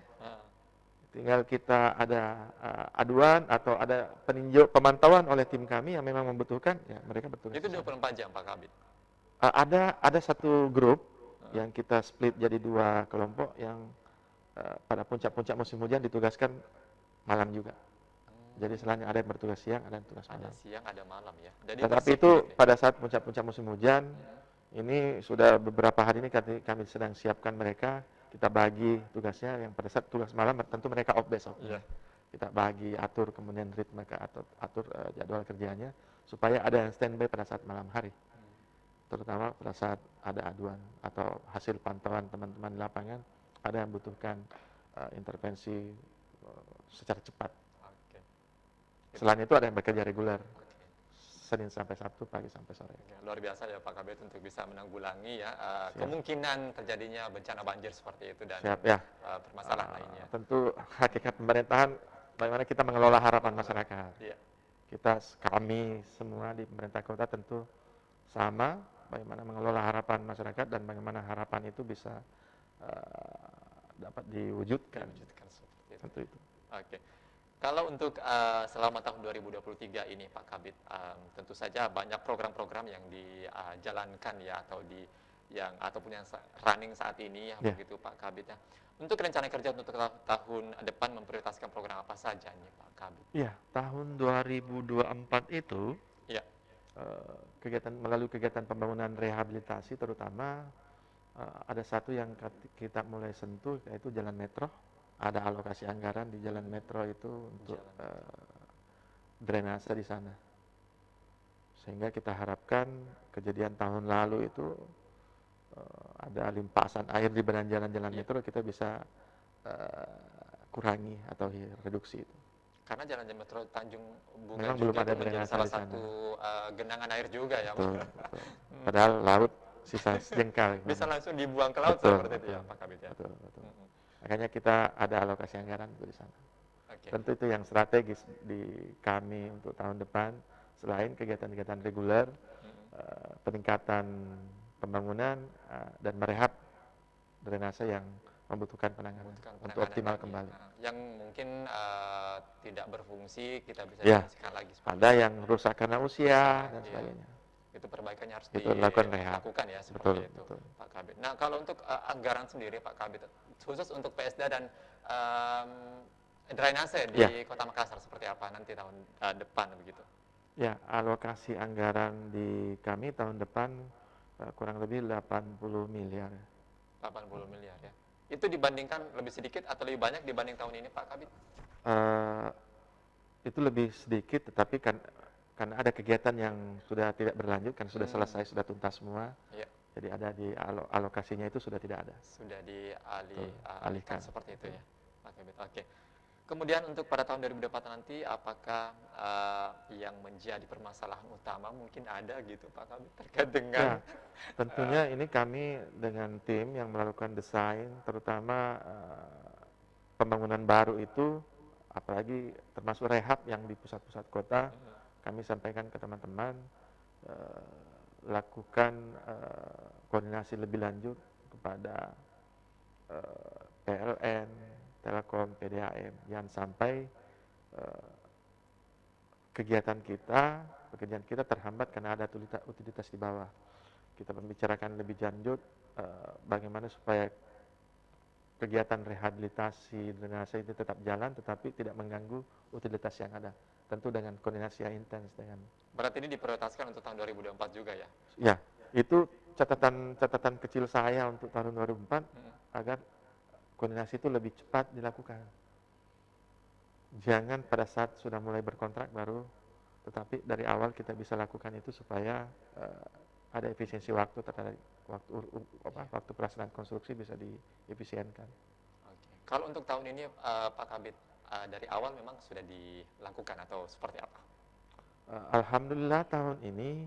Tinggal kita ada aduan atau ada pemantauan oleh tim kami yang memang membutuhkan, ya mereka bertugas. Itu 24 jam Pak Kabit. Ada satu grup yang kita split jadi 2 kelompok yang pada puncak-puncak musim hujan ditugaskan malam juga. Jadi selain ada yang bertugas siang, ada yang bertugas malam. Ada siang, ada malam ya. Jadi Tetapi itu pada saat puncak-puncak musim hujan, ini sudah beberapa hari ini kami sedang siapkan mereka, kita bagi tugasnya. Yang pada saat tugas malam tentu mereka off besok. Iya. Kita bagi, atur kemudian ritme atur jadwal kerjanya supaya ada yang standby pada saat malam hari. Terutama pada saat ada aduan atau hasil pantauan teman-teman di lapangan ada yang membutuhkan intervensi secara cepat. Oke. Selain itu ada yang bekerja reguler Oke. Senin sampai Sabtu pagi sampai sore. Oke, luar biasa ya Pak Kabit untuk bisa menanggulangi ya kemungkinan terjadinya bencana banjir seperti itu dan Siap ya. permasalahan lainnya. Tentu hakikat pemerintahan bagaimana kita mengelola harapan masyarakat. Iya. Kami semua di pemerintah kota tentu sama bagaimana mengelola harapan masyarakat dan bagaimana harapan itu bisa dapat diwujudkan. Diwujudkan seperti itu. Tentu itu. Oke. Kalau untuk selama tahun 2023 ini Pak Kabit, tentu saja banyak program-program yang dijalankan ya ataupun yang running saat ini ya, begitu Pak Kabit ya. Untuk rencana kerja untuk tahun depan memprioritaskan program apa saja nih Pak Kabit? Iya, tahun 2024 itu ya. Melalui kegiatan pembangunan rehabilitasi terutama ada satu yang kita mulai sentuh yaitu jalan metro. Ada alokasi anggaran di jalan metro itu untuk drainase di sana. Sehingga kita harapkan kejadian tahun lalu itu ada limpasan air di badan jalan-jalan metro kita bisa kurangi atau reduksi itu. Karena jalan metro Tanjung Bunga memang juga belum ada menjadi drainase salah di sana. satu genangan air juga ya. Betul. Padahal laut sisa jengkal. Bisa langsung dibuang ke laut seperti itu ya Pak Kabit ya. Betul. Makanya kita ada alokasi anggaran untuk di sana. Okay. Tentu itu yang strategis di kami untuk tahun depan selain kegiatan-kegiatan reguler, peningkatan pembangunan dan merehab drainase yang membutuhkan penanganan untuk optimal kembali. Yang mungkin tidak berfungsi kita bisa fungsikan lagi. Ada yang rusak karena usia dan sebagainya. Itu perbaikannya harus dilakukan ya seperti itu Pak Kabit. Nah kalau untuk anggaran sendiri Pak Kabit khusus untuk PSDA dan drainase di Kota Makassar seperti apa nanti tahun depan begitu? Ya, alokasi anggaran di kami tahun depan kurang lebih 80 miliar. 80 miliar ya. Itu dibandingkan lebih sedikit atau lebih banyak dibanding tahun ini Pak Kabit? Itu lebih sedikit tetapi karena ada kegiatan yang sudah tidak berlanjut, kan sudah selesai, sudah tuntas semua. Ya. Jadi ada di alokasinya itu sudah tidak ada. Sudah dialihkan seperti itu ya, Pak Kabit. Oke. Kemudian untuk pada tahun 2024 nanti, apakah yang menjadi permasalahan utama mungkin ada gitu Pak Kabit terkait dengan? Tentunya ini kami dengan tim yang melakukan desain, terutama pembangunan baru itu, apalagi termasuk rehab yang di pusat-pusat kota. Kami sampaikan ke teman-teman, lakukan koordinasi lebih lanjut kepada PLN, Telkom, PDAM, jangan sampai pekerjaan kita terhambat karena ada utilitas di bawah. Kita membicarakan lebih lanjut bagaimana supaya kegiatan rehabilitasi drainase itu tetap jalan, tetapi tidak mengganggu utilitas yang ada. Tentu dengan koordinasi yang intens dengan. Berarti ini diprioritaskan untuk tahun 2024 juga ya? Ya, itu catatan kecil saya untuk tahun 2024 agar koordinasi itu lebih cepat dilakukan. Jangan pada saat sudah mulai berkontrak baru, tetapi dari awal kita bisa lakukan itu supaya ada efisiensi waktu terhadap waktu pelaksanaan konstruksi bisa diefisienkan. Oke. Kalau untuk tahun ini Pak Kabit, dari awal memang sudah dilakukan atau seperti apa? Alhamdulillah tahun ini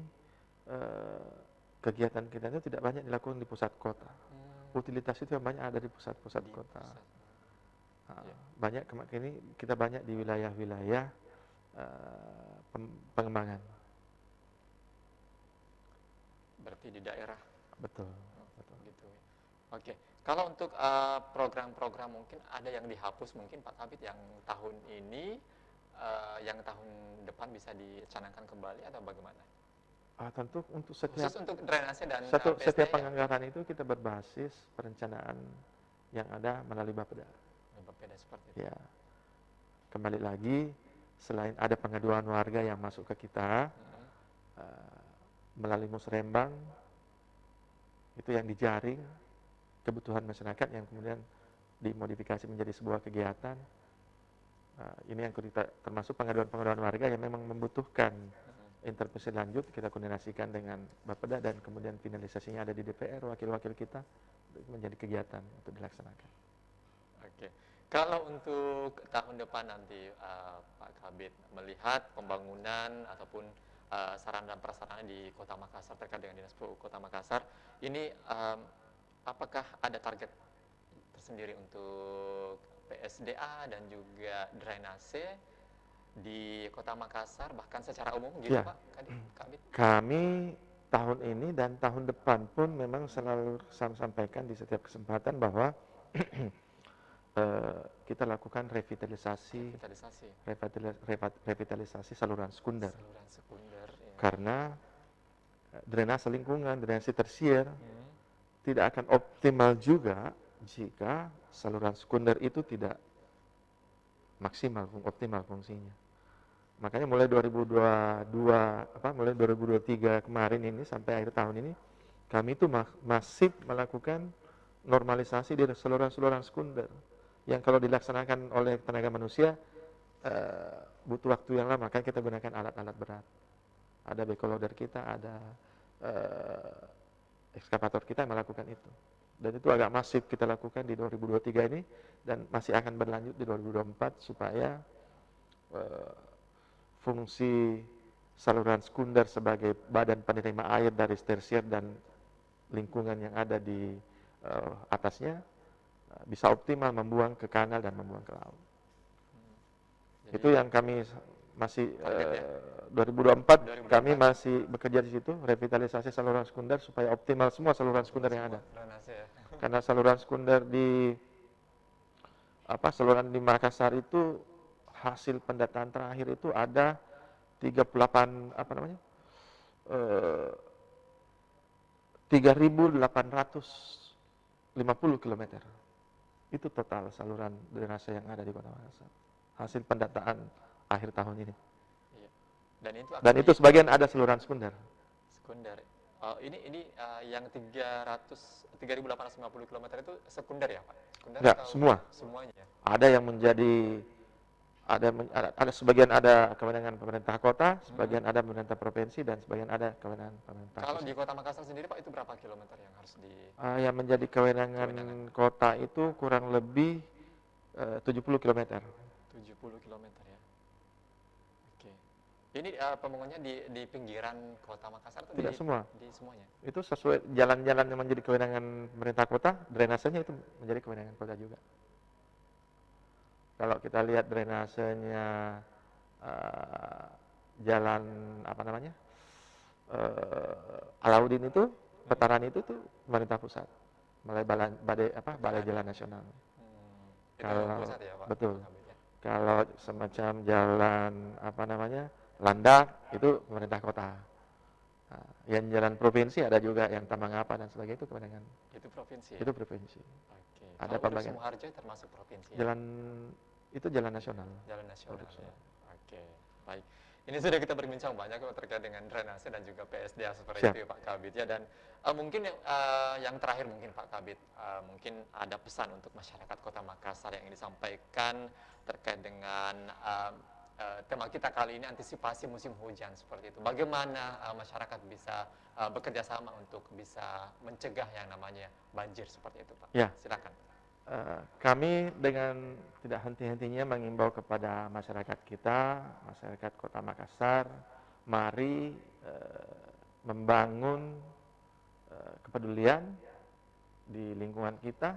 kegiatan kita itu tidak banyak dilakukan di pusat kota. Utilitas itu yang banyak ada di pusat-pusat Di kota. pusat. Ya. Banyak ini kita banyak di wilayah-wilayah pengembangan. Berarti di daerah. Betul, betul. Gitu. Oke. Kalau untuk program-program mungkin ada yang dihapus mungkin Pak Kabit yang tahun ini, yang tahun depan bisa dicanangkan kembali atau bagaimana? Tentu untuk Khusus setiap untuk drainase dan setiap PSDM. penganggaran itu kita berbasis perencanaan yang ada melalui Bapeda. Berbeda seperti itu. Ya, kembali lagi selain ada pengaduan warga yang masuk ke kita melalui Musrembang, itu yang dijaring kebutuhan masyarakat yang kemudian dimodifikasi menjadi sebuah kegiatan. Ini yang kita termasuk pengaduan-pengaduan warga yang memang membutuhkan intervensi lanjut, kita koordinasikan dengan Bapeda dan kemudian finalisasinya ada di DPR, wakil-wakil kita menjadi kegiatan untuk dilaksanakan. Oke. Kalau untuk tahun depan nanti Pak Kabit melihat pembangunan ataupun sarana dan prasarana di Kota Makassar terkait dengan Dinas PU Kota Makassar, ini apakah ada target tersendiri untuk PSDA dan juga drainase di Kota Makassar bahkan secara umum gitu Ya. Pak Kabit? Kami tahun ini dan tahun depan pun memang selalu sampaikan di setiap kesempatan bahwa kita lakukan revitalisasi saluran sekunder. Saluran sekunder. Ya. Karena drainase lingkungan, drainase tersier tidak akan optimal juga jika saluran sekunder itu tidak optimal fungsinya. Makanya mulai 2023 kemarin ini sampai akhir tahun ini kami itu masif melakukan normalisasi di saluran-saluran sekunder yang kalau dilaksanakan oleh tenaga manusia butuh waktu yang lama, makanya kita gunakan alat-alat berat. Ada backhoe loader kita, ada ekskavator kita yang melakukan itu. Dan itu agak masif kita lakukan di 2023 ini dan masih akan berlanjut di 2024 supaya fungsi saluran sekunder sebagai badan penerima air dari tersier dan lingkungan yang ada di atasnya bisa optimal membuang ke kanal dan membuang ke laut. Jadi, itu yang kami masih 2024 kami masih bekerja di situ, revitalisasi saluran sekunder supaya optimal semua saluran sekunder yang ada. Drainase ya. Karena saluran sekunder saluran di Makassar itu hasil pendataan terakhir itu ada 3.850 km. Itu total saluran drainase yang ada di Kota Makassar. Hasil pendataan akhir tahun ini. Iya. Dan itu sebagian ada saluran sekunder. Sekunder. Ini yang 3.850 km itu sekunder ya Pak? Sekunder Enggak, atau semua. Semuanya. Ada yang menjadi ada sebagian ada kewenangan pemerintah kota, sebagian ada pemerintah provinsi dan sebagian ada kewenangan pemerintah Kalau pusat. di Kota Makassar sendiri Pak itu berapa kilometer yang harus Yang menjadi kewenangan kota itu kurang lebih 70 km. 70 km ya. Oke. Ini pembangunannya di pinggiran Kota Makassar atau Tidak semua. Di semuanya? Itu sesuai jalan-jalan yang menjadi kewenangan pemerintah kota, drainasenya itu menjadi kewenangan kota juga. Kalau kita lihat drainasenya jalan Alauddin itu, Petaran itu tuh pemerintah pusat, mulai Balai Jalan Nasional. Kalau pusat ya, Pak? betul. Ya. Kalau semacam jalan Landak itu pemerintah kota. Nah, yang jalan provinsi ada juga yang Tambangapa dan sebagainya itu kewenangan. Itu provinsi. Ya? Itu provinsi. Oke. Ada Kalau pembagian. Sumoharjo termasuk provinsi. Jalan itu jalan nasional. Jalan nasional. Produksi. Ya. Oke. Baik. Ini sudah kita berbincang banyak terkait dengan drainase dan juga PSDA seperti Siap. itu ya Pak Kabid ya. Dan mungkin yang terakhir mungkin Pak Kabid, mungkin ada pesan untuk masyarakat Kota Makassar yang ingin disampaikan terkait dengan tema kita kali ini, antisipasi musim hujan seperti itu. Bagaimana masyarakat bisa bekerja sama untuk bisa mencegah yang namanya banjir seperti itu Pak? Ya. Silakan. Kami dengan tidak henti-hentinya mengimbau kepada masyarakat kita, masyarakat Kota Makassar, mari membangun kepedulian di lingkungan kita.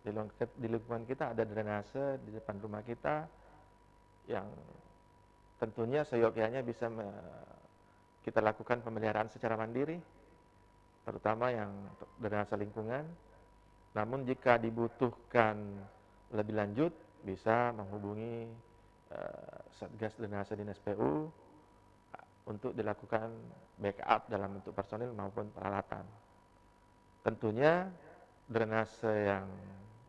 Di lingkungan kita ada drainase di depan rumah kita yang tentunya seyogyanya bisa kita lakukan pemeliharaan secara mandiri, terutama yang untuk drainase lingkungan. Namun jika dibutuhkan lebih lanjut, bisa menghubungi Satgas Drainase Dinas PU untuk dilakukan backup dalam bentuk personil maupun peralatan. Tentunya drainase yang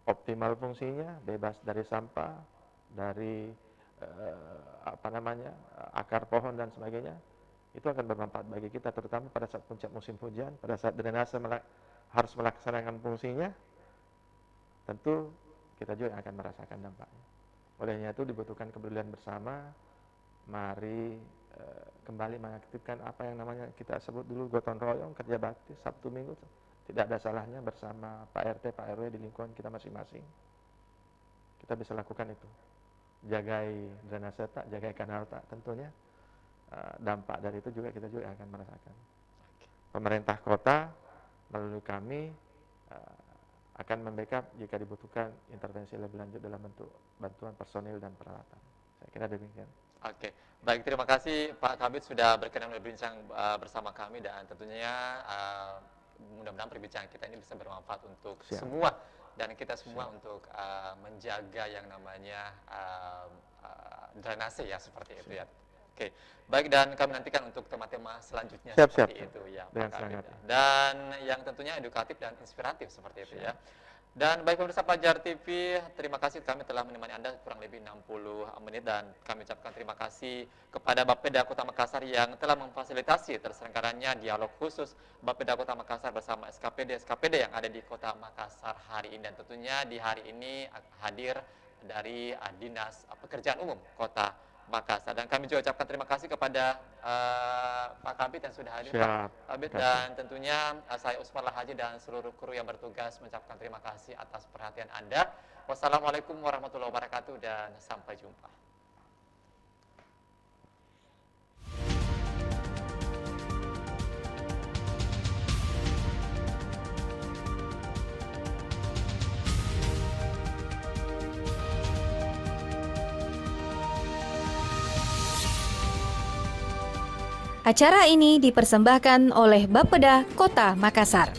optimal fungsinya, bebas dari sampah, dari akar pohon dan sebagainya, itu akan bermanfaat bagi kita, terutama pada saat puncak musim hujan, pada saat drainase harus melaksanakan fungsinya. Tentu kita juga akan merasakan dampaknya. Olehnya itu dibutuhkan kepedulian bersama. Mari kembali mengaktifkan apa yang namanya kita sebut dulu gotong royong, kerja bakti Sabtu Minggu. Tidak ada salahnya bersama Pak RT, Pak RW di lingkungan kita masing-masing. Kita bisa lakukan itu. Jagai drainase tak, jagai kanal tak, tentunya dampak dari itu juga kita juga akan merasakan. Pemerintah kota melalui kami akan membackup jika dibutuhkan intervensi lebih lanjut dalam bentuk bantuan personil dan peralatan. Saya kira demikian. Oke, baik, terima kasih Pak Kabid sudah berkenan berbincang bersama kami, dan tentunya mudah-mudahan perbincangan kita ini bisa bermanfaat untuk semua dan kita semua untuk menjaga yang namanya drainase ya, seperti itu ya. Oke, baik, dan kami nantikan untuk tema-tema selanjutnya seperti itu ya Pak Kabid. Dan yang tentunya edukatif dan inspiratif seperti itu ya. Dan baik pemirsa Fajar TV, terima kasih kami telah menemani Anda kurang lebih 60 menit, dan kami ucapkan terima kasih kepada Bapeda Kota Makassar yang telah memfasilitasi terselenggaranya dialog khusus Bapeda Kota Makassar bersama SKPD yang ada di Kota Makassar hari ini. Dan tentunya di hari ini hadir dari Dinas Pekerjaan Umum Kota Makassar. Dan kami juga ucapkan terima kasih kepada Pak Kabid yang sudah hadir. Pak Kabid, dan tentunya saya Usman Lahaji dan seluruh kru yang bertugas mengucapkan terima kasih atas perhatian Anda. Wassalamualaikum warahmatullahi wabarakatuh dan sampai jumpa. Acara ini dipersembahkan oleh Bapeda Kota Makassar.